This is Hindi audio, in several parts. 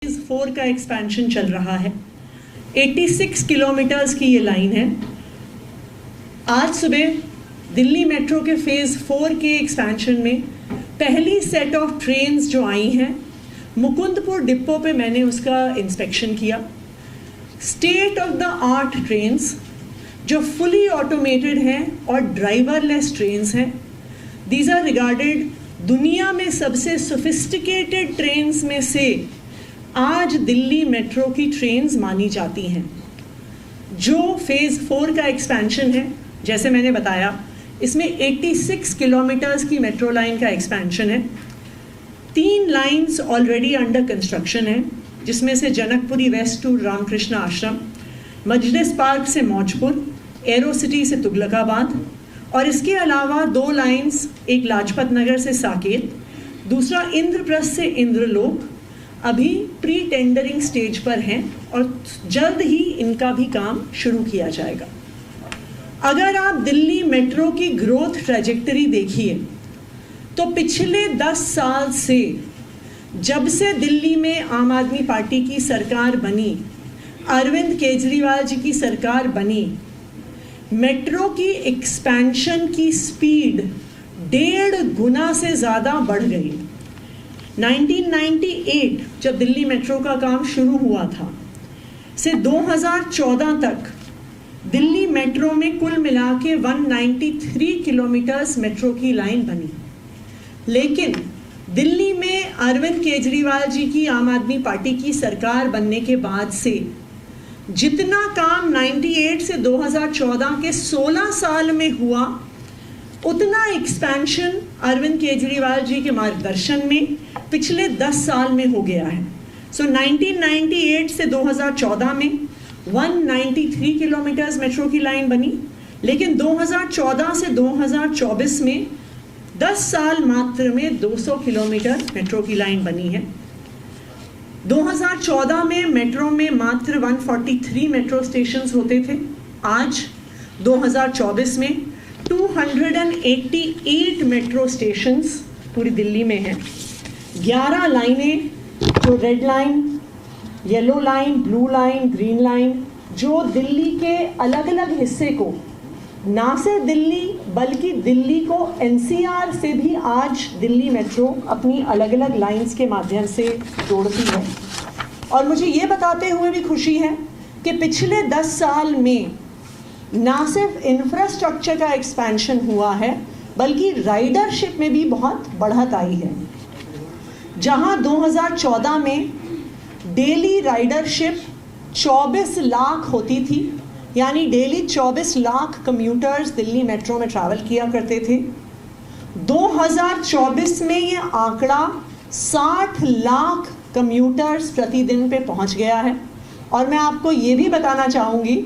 4 का एक्सपेंशन चल रहा है। 86 किलोमीटर्स की ये लाइन है। आज सुबह दिल्ली मेट्रो के फेज़ 4 के एक्सपेंशन में पहली सेट ऑफ ट्रेन्स जो आई हैं, मुकुंदपुर डिपो पे मैंने उसका इंस्पेक्शन किया। State of the art trains जो फुली ऑटोमेटेड हैं और ड्राइवरलेस ट्रेन्स हैं। दीज आर रिगार्डेड दुनिया में सबसे सोफिस्टिकेटेड ट्रेन्स में से आज दिल्ली मेट्रो की ट्रेन्स मानी जाती हैं। जो फेज़ 4 का एक्सपेंशन है, जैसे मैंने बताया, इसमें 86 किलोमीटर्स की मेट्रो लाइन का एक्सपेंशन है। 3 लाइंस ऑलरेडी अंडर कंस्ट्रक्शन है, जिसमें से जनकपुरी वेस्ट टू रामकृष्ण आश्रम, मजलिस पार्क से मौजपुर, एरो सिटी से तुगलकाबाद, और इसके अलावा 2 लाइंस, एक लाजपत नगर से साकेत, दूसरा इंद्रप्रस्थ से इंद्रलोक, अभी प्री टेंडरिंग स्टेज पर हैं और जल्द ही इनका भी काम शुरू किया जाएगा। अगर आप दिल्ली मेट्रो की ग्रोथ ट्रैजेक्टरी देखिए तो पिछले 10 साल से, जब से दिल्ली में आम आदमी पार्टी की सरकार बनी, अरविंद केजरीवाल जी की सरकार बनी, मेट्रो की एक्सपेंशन की स्पीड 1.5 गुना से ज़्यादा बढ़ गई। 1998 जब दिल्ली मेट्रो का काम शुरू हुआ था से 2014 तक दिल्ली मेट्रो में कुल मिला के 193 किलोमीटर्स मेट्रो की लाइन बनी। लेकिन दिल्ली में अरविंद केजरीवाल जी की आम आदमी पार्टी की सरकार बनने के बाद से जितना काम 98 से 2014 के 16 साल में हुआ, उतना एक्सपेंशन अरविंद केजरीवाल जी के मार्गदर्शन में पिछले 10 साल में हो गया है। सो 1998 से 2014 में 193 किलोमीटर्स मेट्रो की लाइन बनी, लेकिन 2014 से 2024 में 10 साल मात्र में 200 किलोमीटर मेट्रो की लाइन बनी है। 2014 में मेट्रो में मात्र 143 मेट्रो स्टेशंस होते थे। आज 2024 में 288 मेट्रो स्टेशंस पूरी दिल्ली में हैं। 11 लाइनें, जो red line, yellow line, blue line, green line, जो दिल्ली के अलग अलग हिस्से को, ना सिर्फ दिल्ली बल्कि दिल्ली को एनसीआर से भी आज दिल्ली मेट्रो अपनी अलग अलग लाइंस के माध्यम से जोड़ती है। और मुझे ये बताते हुए भी खुशी है कि पिछले 10 साल में ना सिर्फ इंफ्रास्ट्रक्चर का एक्सपेंशन हुआ है, बल्कि राइडरशिप में भी बहुत बढ़त आई है। जहां 2014 में डेली राइडरशिप 24 लाख होती थी, यानी daily 24 lakh commuters Delhi metro में ट्रैवल किया करते थे, 2024 में ये आंकड़ा 60 लाख कम्यूटर्स प्रतिदिन पे पहुंच गया है। और मैं आपको ये भी बताना चाहूँगी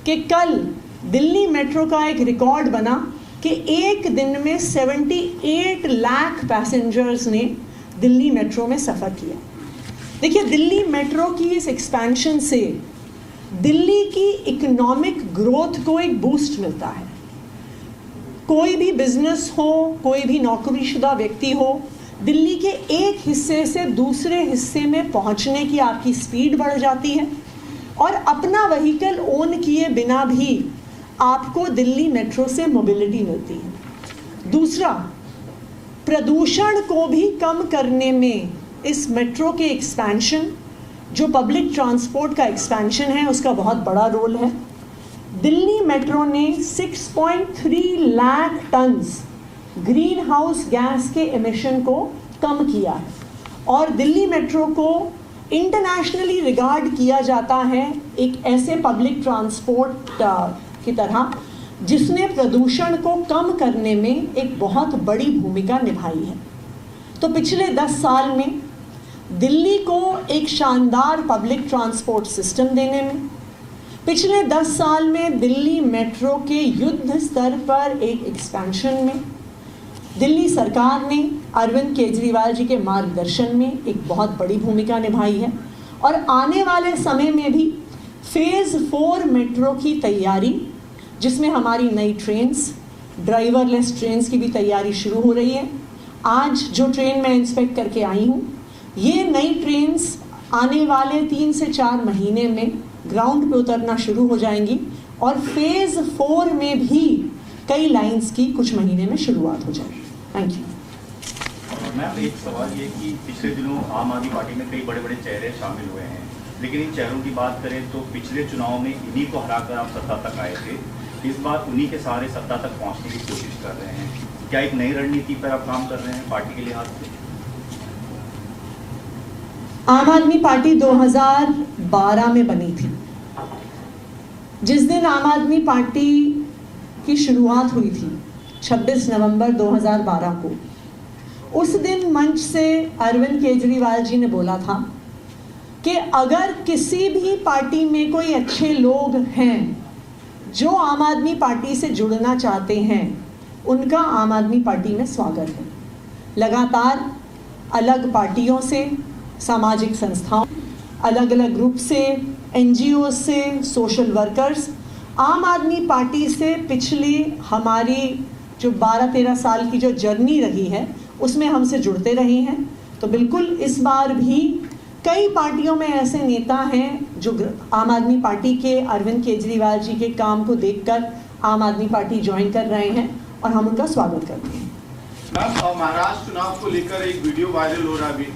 कि कल दिल्ली मेट्रो का एक रिकॉर्ड बना कि एक दिन में 78 लाख पैसेंजर्स ने दिल्ली मेट्रो में सफ़र किया। देखिए, दिल्ली मेट्रो की इस एक्सपेंशन से दिल्ली की इकोनॉमिक ग्रोथ को एक बूस्ट मिलता है। कोई भी बिजनेस हो, कोई भी नौकरीशुदा व्यक्ति हो, दिल्ली के एक हिस्से से दूसरे हिस्से में पहुंचने की आपकी स्पीड बढ़ जाती है और अपना व्हीकल ओन किए बिना भी आपको दिल्ली मेट्रो से मोबिलिटी मिलती है। दूसरा, प्रदूषण को भी कम करने में इस मेट्रो के एक्सपेंशन, जो पब्लिक ट्रांसपोर्ट का एक्सपेंशन है, उसका बहुत बड़ा रोल है। दिल्ली मेट्रो ने 6.3 lakh tons green house gas के एमिशन को कम किया है और दिल्ली मेट्रो को इंटरनेशनली रिगार्ड किया जाता है एक ऐसे पब्लिक ट्रांसपोर्ट की तरह जिसने प्रदूषण को कम करने में एक बहुत बड़ी भूमिका निभाई है। तो पिछले 10 साल में दिल्ली को एक शानदार पब्लिक ट्रांसपोर्ट सिस्टम देने में, पिछले 10 साल में दिल्ली मेट्रो के युद्ध स्तर पर एक एक्सपेंशन में, दिल्ली सरकार ने अरविंद केजरीवाल जी के मार्गदर्शन में एक बहुत बड़ी भूमिका निभाई है। और आने वाले समय में भी फेज़ 4 मेट्रो की तैयारी, जिसमें हमारी नई ट्रेन्स, ड्राइवरलेस ट्रेन्स की भी तैयारी शुरू हो रही है। आज जो ट्रेन मैं इंस्पेक्ट करके आई हूँ, ये नई ट्रेन्स आने वाले 3 से 4 महीने में ग्राउंड पे उतरना शुरू हो जाएंगी और फेज़ 4 में भी कई लाइंस की कुछ महीने में शुरुआत हो जाएगी। Thank you. मैम, एक सवाल ये कि पिछले दिनों आम आदमी पार्टी में कई बड़े बड़े चेहरे शामिल हुए हैं, लेकिन इन चेहरों की बात करें तो पिछले चुनाव में इन्हीं को हराकर आप सत्ता तक आए थे। इस बार उन्हीं के सहारे सत्ता तक पहुंचने की कोशिश कर रहे हैं। क्या एक नई रणनीति पर आप काम कर रहे हैं पार्टी के लिहाज से? आम आदमी पार्टी 2012 में बनी थी। जिस दिन आम आदमी पार्टी की शुरुआत हुई थी 26 नवंबर 2012 को, उस दिन मंच से अरविंद केजरीवाल जी ने बोला था कि अगर किसी भी पार्टी में कोई अच्छे लोग हैं जो आम आदमी पार्टी से जुड़ना चाहते हैं, उनका आम आदमी पार्टी में स्वागत है। लगातार अलग पार्टियों से, सामाजिक संस्थाओं, अलग अलग ग्रुप से, NGO से, सोशल वर्कर्स आम आदमी पार्टी से पिछली हमारी जो 12-13 साल की जो जर्नी रही है उसमें हमसे जुड़ते रहे हैं। तो बिल्कुल इस बार भी कई पार्टियों में ऐसे नेता हैं जो आम आदमी पार्टी के अरविंद केजरीवाल जी के काम को देखकर आम आदमी पार्टी ज्वाइन कर रहे हैं और हम उनका स्वागत करते हैं। मैम, महाराष्ट्र चुनाव को लेकर एक वीडियो वायरल हो रहा है अभी।